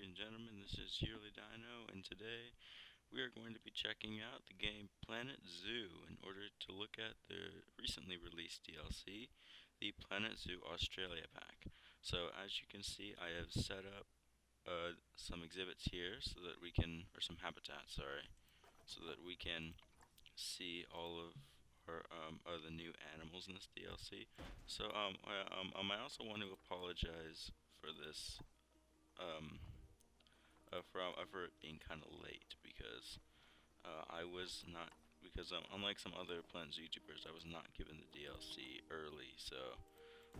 and gentlemen, this is Yearly Dino, and today we are going to be checking out the game Planet Zoo in order to look at the recently released DLC, the Planet Zoo Australia pack. So as you can see, I have set up some exhibits here so that we can, or some habitats, sorry, so that we can see all of the new animals in this DLC. So I also want to apologize for this um, for it being kind of late because I was not because unlike some other Planet Zoo YouTubers, I was not given the DLC early, so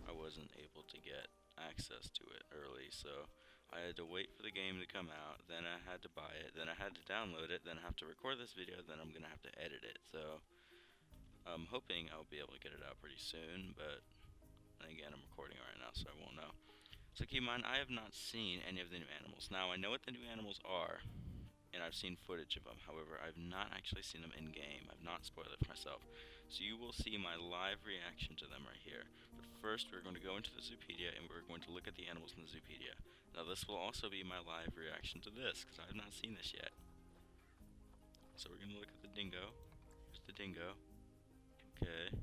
I wasn't able to get access to it early. So I had to wait for the game to come out, then I had to buy it, then I had to download it, then I have to record this video, then I'm gonna have to edit it. So I'm hoping I'll be able to get it out pretty soon, but again, I'm recording it right now, so I won't know. So keep in mind, I have not seen any of the new animals. Now, I know what the new animals are, and I've seen footage of them. However, I've not actually seen them in-game. I've not spoiled it for myself. So you will see my live reaction to them right here. But first, we're going to go into the Zoopedia, and we're going to look at the animals in the Zoopedia. Now, this will also be my live reaction to this, because I have not seen this yet. So we're going to look at the dingo. Here's the dingo. Okay.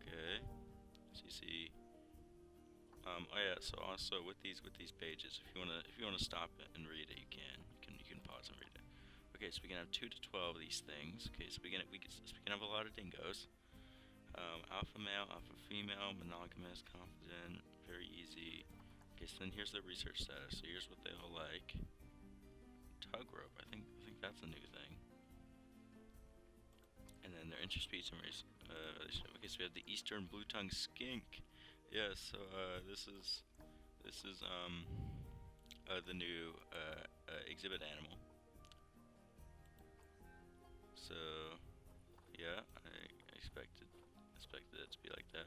Okay. So you see... oh yeah. So also with these pages, if you wanna stop it and read it, you can pause and read it. Okay, so we can have 2 to 12 of these things. Okay, so we can have a lot of dingoes. Alpha male, alpha female, monogamous, confident, very easy. Okay, so then here's the research status. So here's what they all like. Tug rope. I think that's a new thing. And then their interspecies and race. Okay, so we have the eastern Bluetongue skink. Yes, so this is the new exhibit animal. So yeah, I expected it to be like that.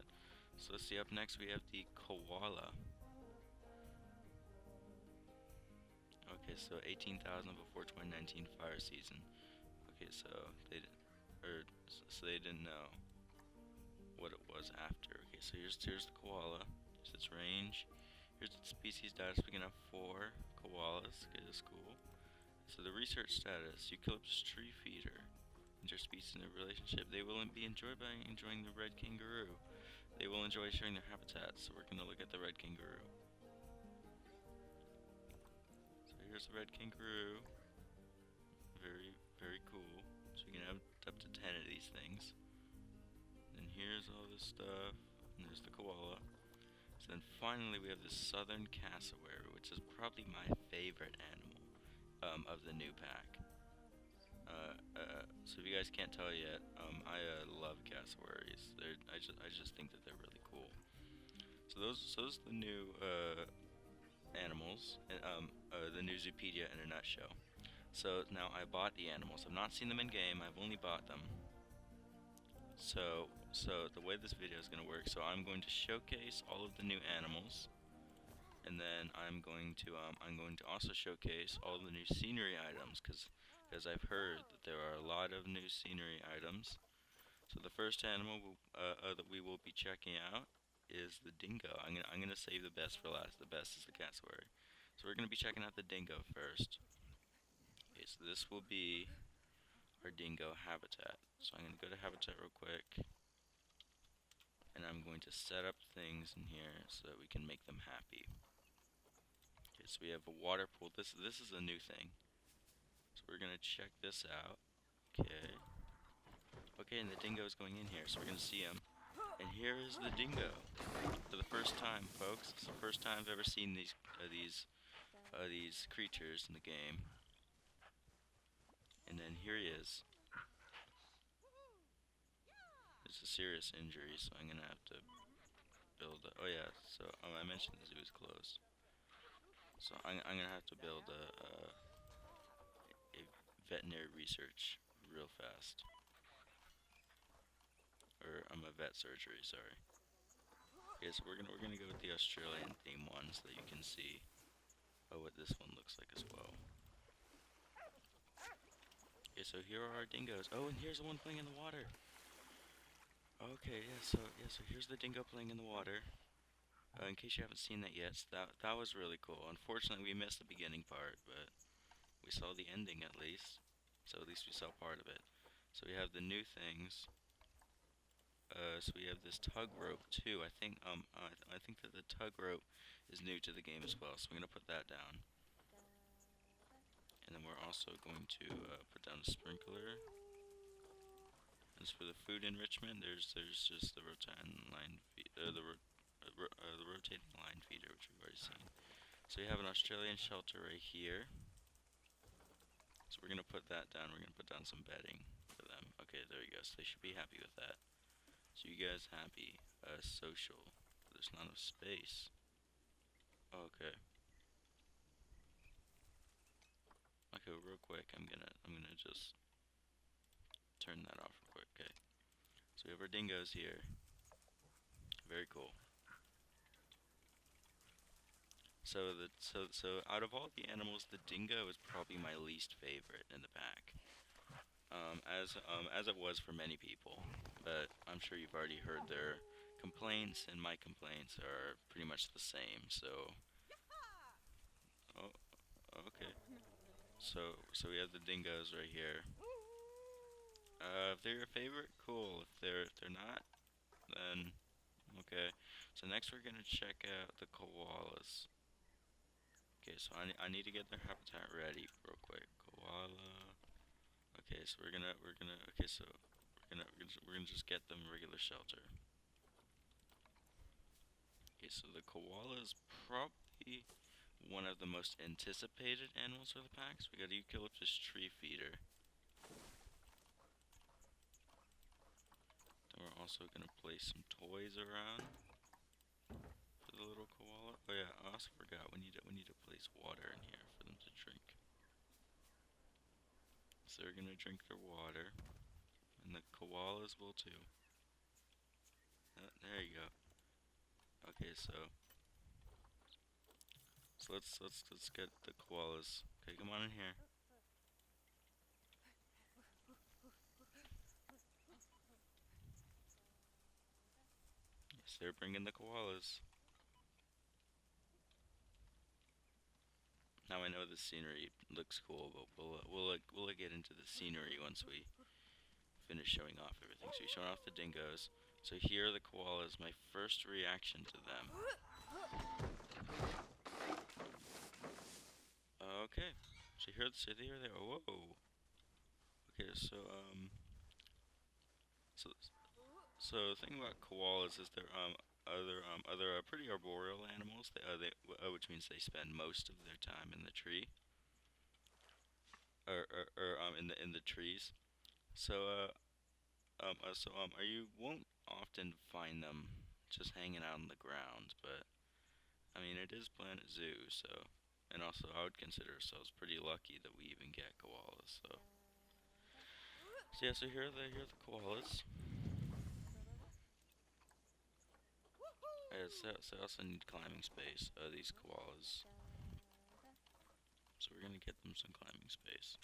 So let's see. Up next we have the koala. Okay, so 18,000 before 2019 fire season. Okay, so they didn't know what it was after. Okay, so here's the koala. Here's its range. Here's its species status. We can have 4 koalas. Okay, that's cool. So the research status: eucalyptus tree feeder. Interspecies in a relationship. They will be enjoyed by enjoying the red kangaroo. They will enjoy sharing their habitats. So we're gonna look at the red kangaroo. So here's the red kangaroo. Very cool. So we can have up to 10 of these things. And here's all this stuff. And there's the koala. So then finally we have the southern cassowary, which is probably my favorite animal of the new pack. So if you guys can't tell yet, I love cassowaries. I just think that they're really cool. So those are the new animals, and the new Zoopedia in a nutshell. So now I bought the animals. I've not seen them in game. I've only bought them. So the way this video is going to work, so I'm going to showcase all of the new animals, and then I'm going to also showcase all of the new scenery items, because I've heard that there are a lot of new scenery items. So the first animal that we will be checking out is the dingo. I'm gonna save the best for last. The best is the cassowary. So we're gonna be checking out the dingo first. Okay, so this will be our dingo habitat. So I'm going to go to habitat real quick, and I'm going to set up things in here so that we can make them happy. Okay, so we have a water pool. This is a new thing. So we're going to check this out. Okay. Okay, and the dingo is going in here, so we're going to see him. And here is the dingo for the first time, folks. It's the first time I've ever seen these creatures in the game. And then here he is. It's a serious injury, so I'm gonna have to build a, oh yeah, so I mentioned the zoo is closed. So I'm gonna have to build a veterinary research real fast. Or a vet surgery, sorry. Okay, so we're gonna go with the Australian theme one so that you can see what this one looks like as well. Okay, so here are our dingoes. Oh, and here's the one playing in the water. Okay, so here's the dingo playing in the water. In case you haven't seen that yet, that was really cool. Unfortunately, we missed the beginning part, but we saw the ending at least. So at least we saw part of it. So we have the new things. So we have this tug rope too. I think that the tug rope is new to the game as well. So I'm gonna put that down. And then we're also going to put down a sprinkler. As for the food enrichment, there's just the rotating line the rotating line feeder, which we've already seen. So we have an Australian shelter right here. So we're gonna put that down. We're gonna put down some bedding for them. Okay, there you go. So they should be happy with that. So you guys happy? Social. There's not enough space. Okay. Okay, real quick. I'm gonna just turn that off real quick. Okay. So we have our dingoes here. Very cool. So out of all the animals, the dingo is probably my least favorite in the pack. As it was for many people, but I'm sure you've already heard their complaints, and my complaints are pretty much the same. So, oh, okay. So we have the dingoes right here. If they're your favorite, cool. If they're not, then okay. So next we're gonna check out the koalas. Okay, so I need to get their habitat ready real quick. Koala. Okay, so okay, so we're gonna just get them a regular shelter. Okay, so the koala is probably one of the most anticipated animals for the packs. We got a eucalyptus tree feeder. Then we're also gonna place some toys around for the little koala. Oh yeah, I also forgot we need to place water in here for them to drink. So they're gonna drink their water, and the koalas will too. There you go. Okay, so let's get the koalas. Okay, come on in here. Yes, they're bringing the koalas. Now I know the scenery looks cool, but we'll get into the scenery once we finish showing off everything. So you're showing off the dingoes. So here are the koalas. My first reaction to them. Okay. So here they are. Whoa. Okay. So so the thing about koalas is they're other pretty arboreal animals. Which means they spend most of their time in the tree, or in the trees. So you won't often find them just hanging out on the ground, but I mean it is Planet Zoo, so and also I would consider ourselves pretty lucky that we even get koalas. So yeah, so here are the koalas. So I also need climbing space. These koalas. So we're gonna get them some climbing space.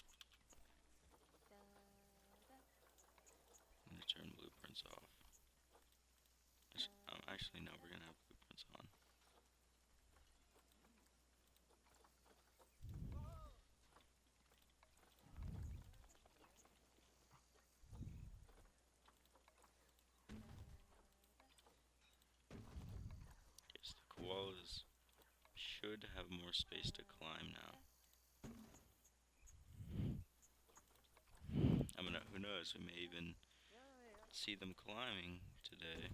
I'm gonna turn blueprints off. Actually, no, we're gonna have blueprints on. Yes, the koalas should have more space to climb now. Who knows, we may even see them climbing today.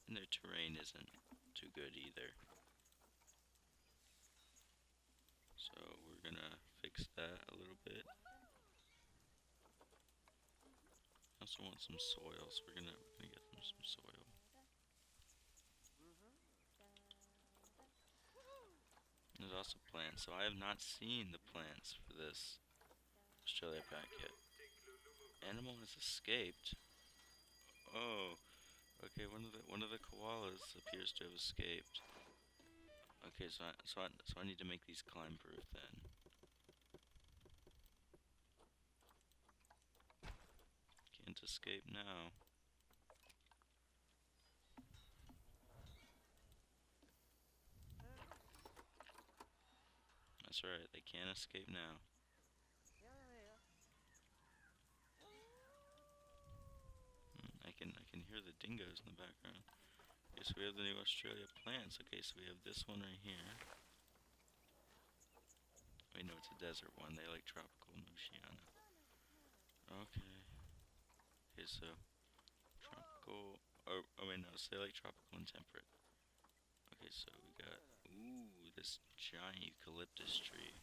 And their terrain isn't too good either. So we're gonna fix that a little bit. I also want some soil, so we're gonna get them some soil. There's also plants, so I have not seen the plants for this Australia pack yet. Animal has escaped. Oh, okay. One of the koalas appears to have escaped. Okay, so I need to make these climb proof then. Can't escape now. That's right, they can't escape now. I can hear the dingoes in the background. Okay, so we have the new Australia plants. Okay, so we have this one right here. Wait, no, it's a desert one. They like tropical Oceania. Okay. Okay, so tropical. Oh wait, no, so they like tropical and temperate. Okay, so we got this giant eucalyptus tree.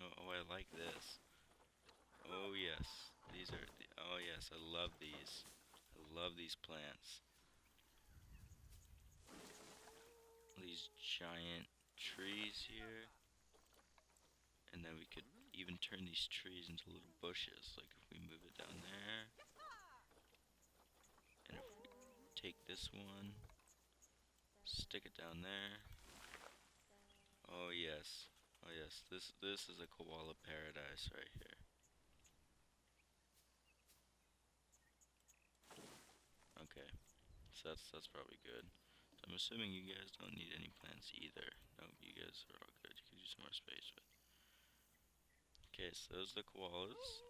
Oh, I like this. Oh yes, these are. Oh yes, I love these. I love these plants. These giant trees here, and then we could even turn these trees into little bushes. Like if we move it down there, and if we take this one, stick it down there. Oh yes, oh yes. This is a koala paradise right here. Okay, so that's probably good. So I'm assuming you guys don't need any plants either. No, you guys are all good. You could use some more space, but okay. So those are the koalas.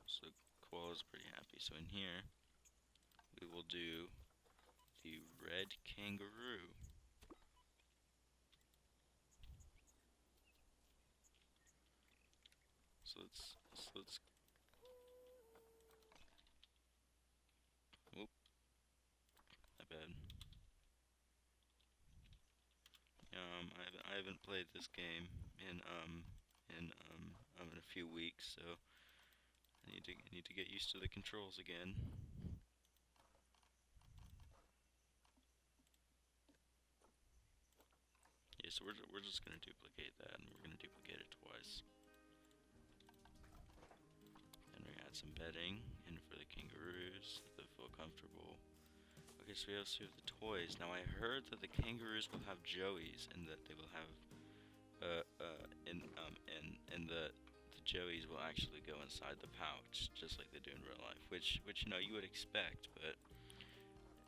So the koalas are pretty happy. So in here, we will do the red kangaroo. So let's. Whoop, my bad. I haven't played this game in a few weeks, so I need to get used to the controls again. Yeah, so we're just gonna duplicate that, and we're gonna duplicate it twice. And we add some bedding in for the kangaroos, so they feel comfortable. Okay, so we also have the toys. Now I heard that the kangaroos will have joeys, and that they will have and the joeys will actually go inside the pouch, just like they do in real life. Which you know you would expect, but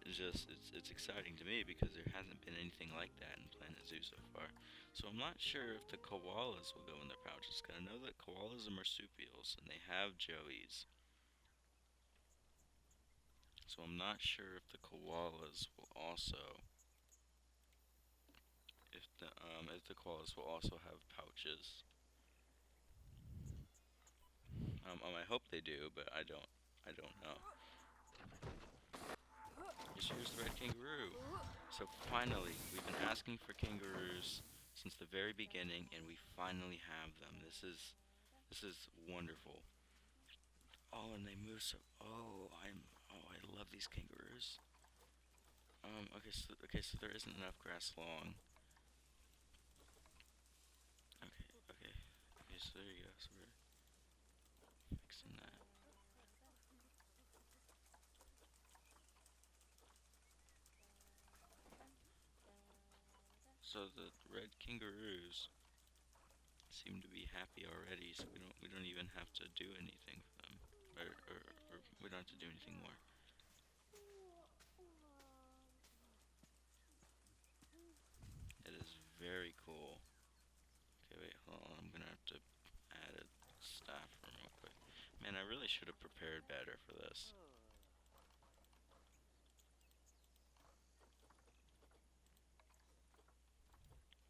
it's exciting to me because there hasn't been anything like that in Planet Zoo so far. So I'm not sure if the koalas will go in their pouches, because I know that koalas are marsupials and they have joeys. So I'm not sure if the koalas will also if the koalas will also have pouches. I hope they do, but I don't know. Here's the red kangaroo. So finally, we've been asking for kangaroos since the very beginning, and we finally have them. This is wonderful. Oh, and they move so. I love these kangaroos. Okay, so there isn't enough grass long. Okay, so there you go. So we're fixing that. So the red kangaroos seem to be happy already, so we don't even have to do anything for them, or we don't have to do anything more. It is very cool. Okay, wait, hold on. I'm gonna have to add a staff room real quick. Man, I really should have prepared better for this.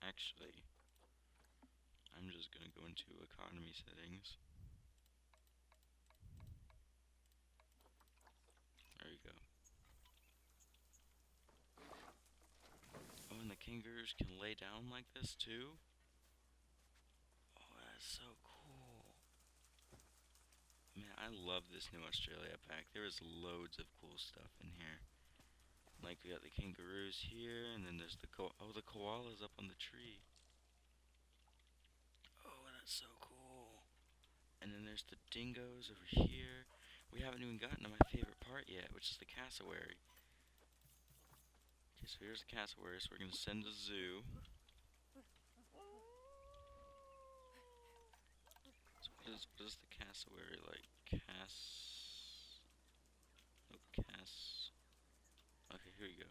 Actually, I'm just gonna go into economy settings. There you go. Oh, and the kangaroos can lay down like this too? Oh, that's so cool. Man, I love this new Australia pack. There is loads of cool stuff in here. Like we got the kangaroos here, and then there's the the koalas up on the tree. Oh, that's so cool. And then there's the dingoes over here. We haven't even gotten to my favorite part yet, which is the cassowary. Okay, so here's the cassowary, so we're gonna send to zoo. So what is the cassowary like? Oh, okay, here you go.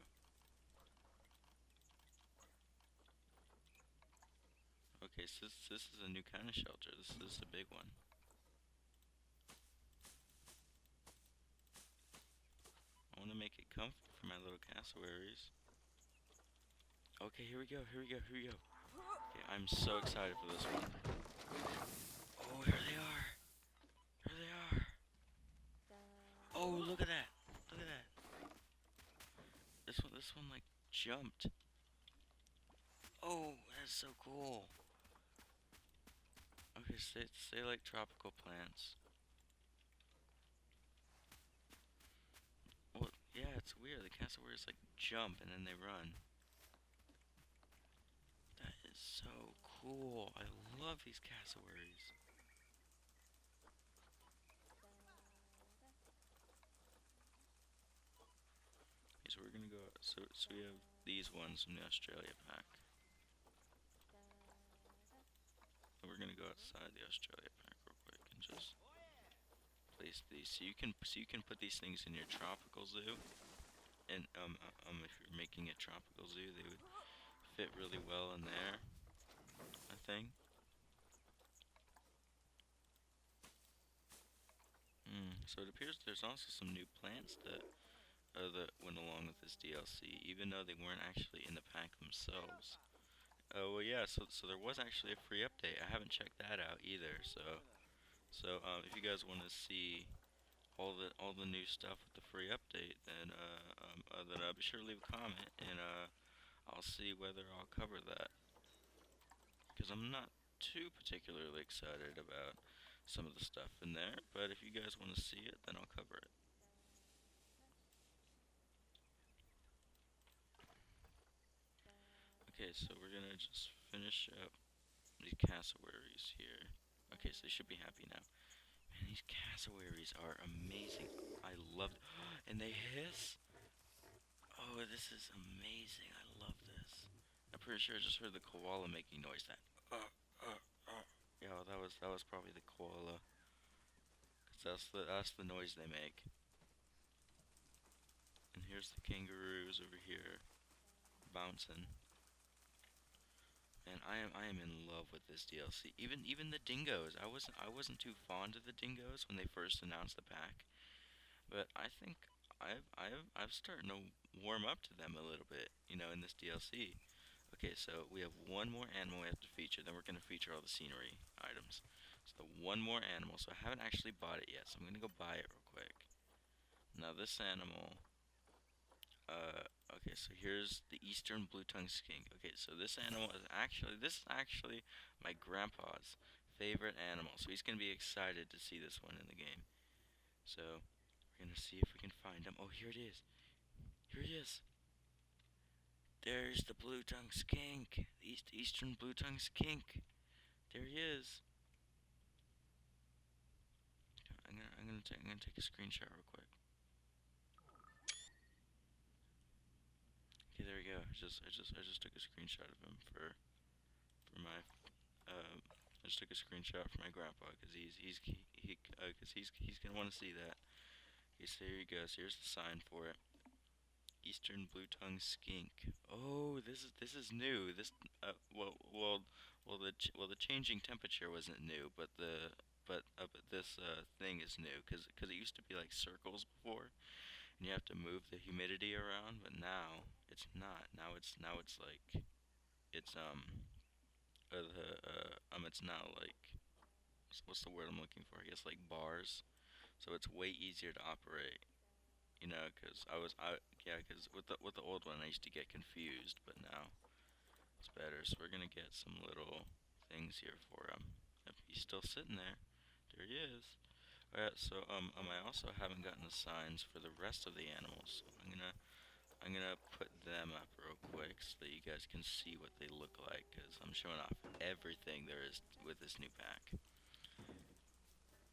Okay, so this is a new kind of shelter. This is a big one. I want to make it comfy for my little cassowaries. Okay, here we go, here we go, here we go. Okay, I'm so excited for this one. Oh, here they are. Here they are. Oh, look at that. Look at that. This one like jumped. Oh, that's so cool. Okay, say like tropical plants. Well, yeah, it's weird. The cassowaries like jump and then they run. That is so cool. I love these cassowaries. Okay, so we're gonna go. So we have these ones from the Australia pack. And we're gonna go outside the Australia pack real quick and just place these. So you can put these things in your tropical zoo. And if you're making a tropical zoo, they would fit really well in there, I think. So it appears there's also some new plants that went along with this DLC, even though they weren't actually in the pack themselves. Oh well, yeah. So there was actually a free update. I haven't checked that out either. So if you guys want to see all the new stuff with the free update, then be sure to leave a comment, and I'll see whether I'll cover that. Because I'm not too particularly excited about some of the stuff in there, but if you guys want to see it, then I'll cover it. Okay, so we're gonna just finish up these cassowaries here. Okay, so they should be happy now. Man, these cassowaries are amazing. I love it. And they hiss? Oh, this is amazing. I love this. I'm pretty sure I just heard the koala making noise. That. Yeah, well, that was probably the koala. 'Cause that's the noise they make. And here's the kangaroos over here, bouncing. And I am in love with this DLC. Even the dingoes. I wasn't too fond of the dingoes when they first announced the pack, but I think I've starting to warm up to them a little bit, in this DLC. Okay, so we have one more animal we have to feature, then we're gonna feature all the scenery items. So one more animal. So I haven't actually bought it yet, so I'm gonna go buy it real quick. Now this animal. Okay, so here's the eastern blue-tongue skink. Okay, so this is actually my grandpa's favorite animal. So he's gonna be excited to see this one in the game. So we're gonna see if we can find him. Oh, here it is. Here he is. There's the blue-tongue skink. The eastern blue-tongue skink. There he is. I'm gonna take a screenshot real quick. Okay, there we go. I just took a screenshot of him for my I just took a screenshot for my grandpa because he's gonna want to see that. Okay, so here you go. So here's the sign for it. Eastern blue tongue skink. Oh, this is new. The changing temperature wasn't new, but this thing is new because it used to be like circles before, and you have to move the humidity around, but now it's not. Now it's like it's it's now like what's the word I'm looking for? I guess like bars. So it's way easier to operate. Because because with the old one I used to get confused, but now it's better. So we're gonna get some little things here for him. Yep, he's still sitting there. There he is. Alright, so I also haven't gotten the signs for the rest of the animals. So I'm gonna put them up real quick so that you guys can see what they look like, because I'm showing off everything there is with this new pack.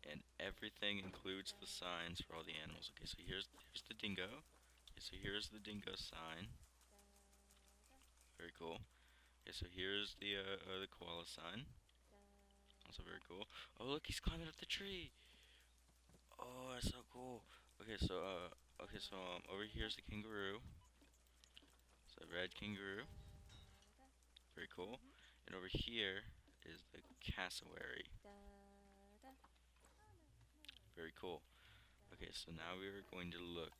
And everything includes the signs for all the animals. Okay, so here's the dingo. Okay, so here's the dingo sign. Very cool. Okay, so here's the koala sign. Also very cool. Oh, look, he's climbing up the tree. Oh, that's so cool. Okay, so over here's the kangaroo. So red kangaroo. Very cool. And over here is the cassowary. Very cool. Okay, so now we are going to look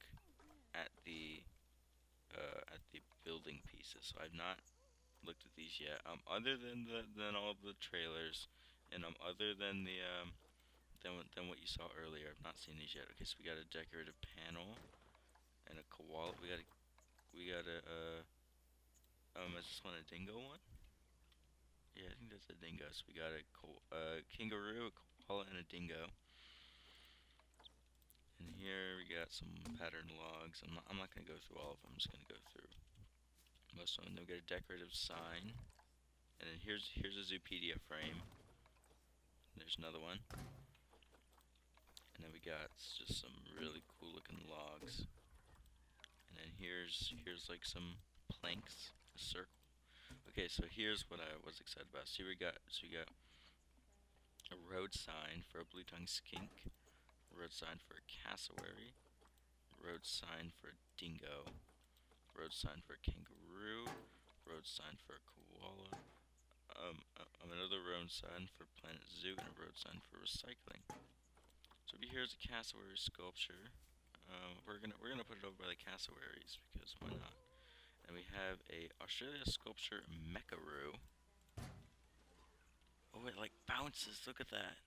at the building pieces. So I've not looked at these yet. Other than all of the trailers, and other than than what you saw earlier, I've not seen these yet. Okay, so we got a decorative panel and a koala. Is this one a dingo one? Yeah, I think that's a dingo. So we got a kangaroo, a koala, and a dingo. And here we got some pattern logs. I'm not gonna go through all of them. I'm just gonna go through most of them. Then we got a decorative sign, and then here's a Zoopedia frame. There's another one, and then we got just some really cool looking logs. And then here's like some planks, a circle. Okay, so here's what I was excited about. See, we got a road sign for a Bluetongue skink, road sign for a cassowary, road sign for a dingo, road sign for a kangaroo, road sign for a koala, another road sign for Planet Zoo, and a road sign for recycling. So here's a cassowary sculpture. We're gonna put it over by the cassowaries because why not? And we have a Australia sculpture Kangaroo. Oh, it like bounces. Look at that.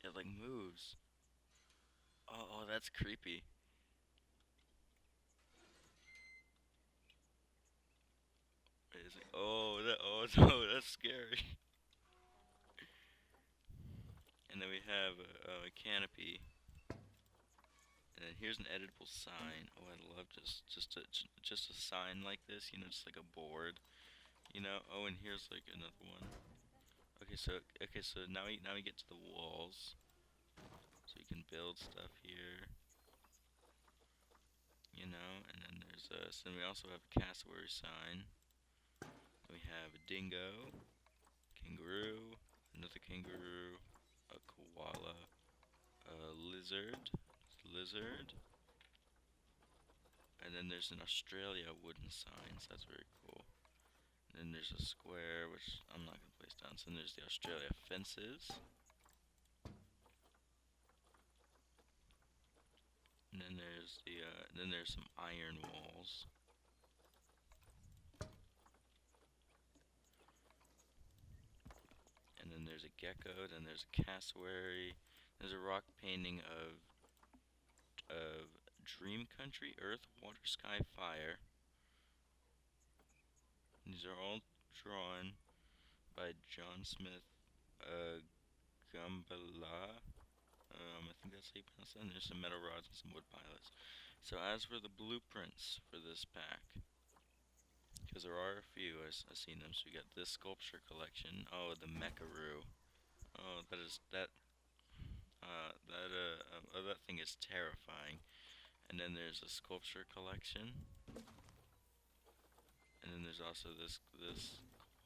It like moves. Oh, that's creepy. Wait, is it? Oh, no, that's scary. And then we have a canopy. And then here's an editable sign. Oh, I love just a sign like this. You know, just like a board. You know. Oh, and here's like another one. Okay, so now we get to the walls. So you can build stuff here. You know, and then there's so then we also have a cassowary sign. We have a dingo, kangaroo, another kangaroo, a koala, a lizard, and then there's an Australia wooden sign, so that's very cool. And then there's a square, which I'm not gonna place down. So then there's the Australia fences, and then there's some iron walls. And then there's a gecko, then there's a cassowary, there's a rock painting of Dream Country, Earth, Water, Sky, Fire. And these are all drawn by John Smith Gumbala. I think that's how you pronounce it. And there's some metal rods and some wood pilots. So as for the blueprints for this pack, because there are a few, I've seen them. So we got this sculpture collection. Oh, the Kangaroo. Oh, that thing is terrifying. And then there's a sculpture collection. And then there's also this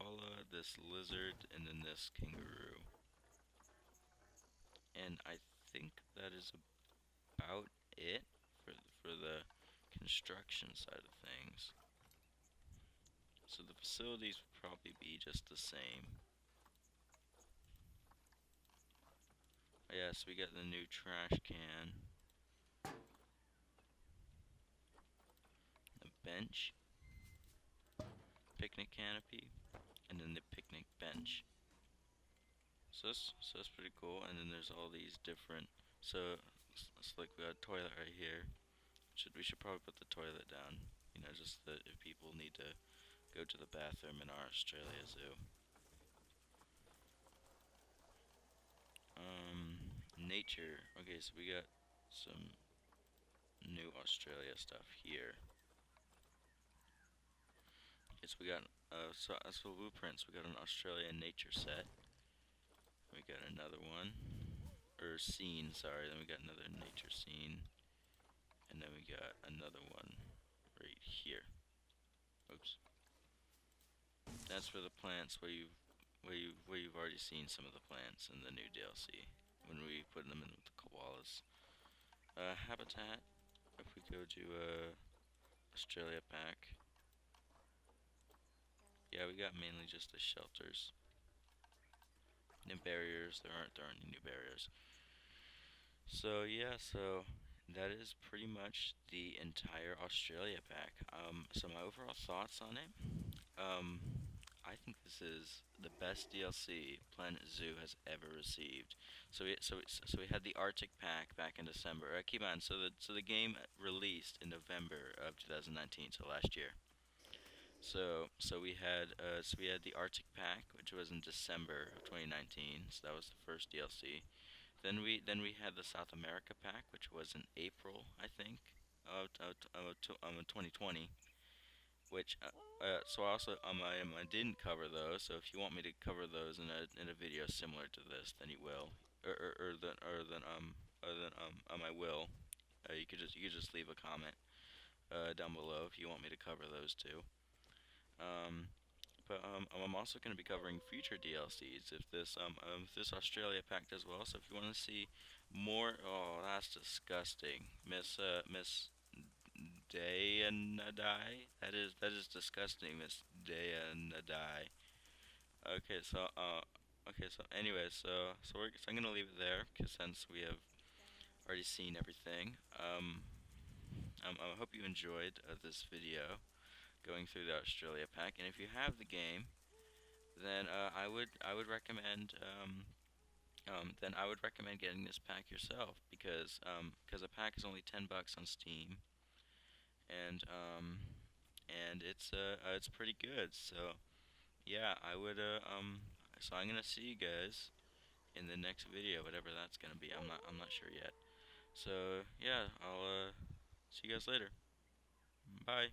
koala, this lizard, and then this kangaroo. And I think that is about it for the construction side of things. So the facilities would probably be just the same. Oh, yeah, so we got the new trash can, a bench, picnic canopy, and then the picnic bench. So that's pretty cool. And then there's all these different. So it's like we got a toilet right here. We should probably put the toilet down. You know, just that if people need to go to the bathroom in our Australia zoo. Nature. Okay, so we got some new Australia stuff here. Yes, we got so as for blueprints, we got an Australian nature set. We got another one, or scene. Sorry. Then we got another nature scene, and then we got another one right here. Oops. That's for the plants where you've already seen some of the plants in the new DLC when we put them in with the koalas. Habitat. If we go to Australia pack, Yeah, we got mainly just the shelters. New barriers. There aren't any new barriers. So yeah, so that is pretty much the entire Australia pack. So my overall thoughts on it. Um, I think this is the best DLC Planet Zoo has ever received. So we had the Arctic pack back in December. Keep on. So the game released in November of 2019, so last year. So we had the Arctic pack, which was in December of 2019. So that was the first DLC. Then we had the South America pack, which was in April, I think, of 2020. Which so also I didn't cover those. So if you want me to cover those in a video similar to this, then you will, or then I will. You could just leave a comment down below if you want me to cover those too. Um, but I'm also going to be covering future DLCs if this Australia pack does well. So if you want to see more, oh, that's disgusting, Miss Dayanadai. That is disgusting, Miss Dayanadai. Okay, so I'm gonna leave it there, cause since we have already seen everything. I hope you enjoyed this video going through the Australia pack, and if you have the game, then I would recommend getting this pack yourself because a pack is only $10 on Steam, and it's pretty good. So yeah, so I'm gonna see you guys in the next video, whatever that's gonna be. I'm not sure yet. So yeah, I'll see you guys later. Bye.